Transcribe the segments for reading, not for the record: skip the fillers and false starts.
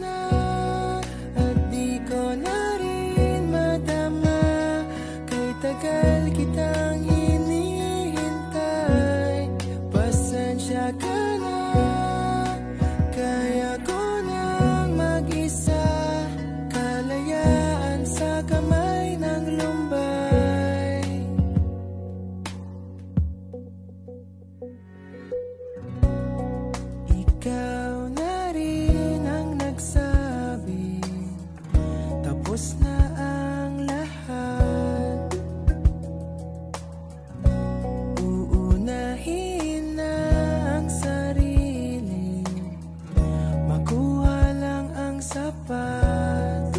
na at di ko na rin madama. Kay tagal kitang hinihintay, pasensya ka na. Kaya ko nang mag-isa, kalayaan sa kamay ng lumbay. Ikaw na rin ang nagsabi, tapos na ang lahat. Uunahin na ang sarili, makuha lang ang sapat.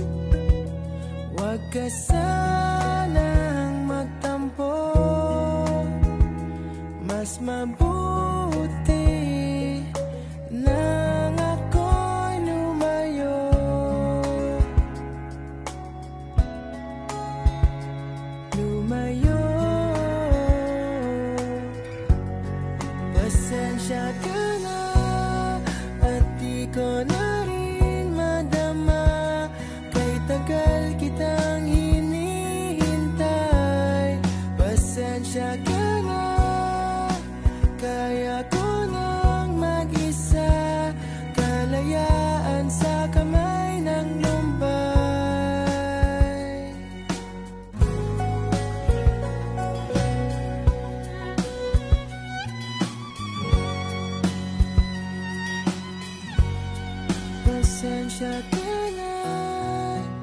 Huwag ka sanang magtampo, mas mabuti nang ako'y lumayo. Lumayo. Pasensya ka na at di ko na rin madama. Kay tagal kitang hinihintay, pasensya ka na. Kaya ko nang mag-isa, kalayaan sa kamay ng lumbay. Pasensya ka na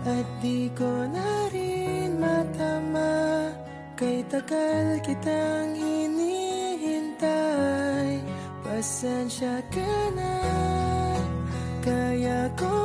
at di ko na rin matama. Kay tagal kitang hinihintay, pasensya ka na. Kaya ko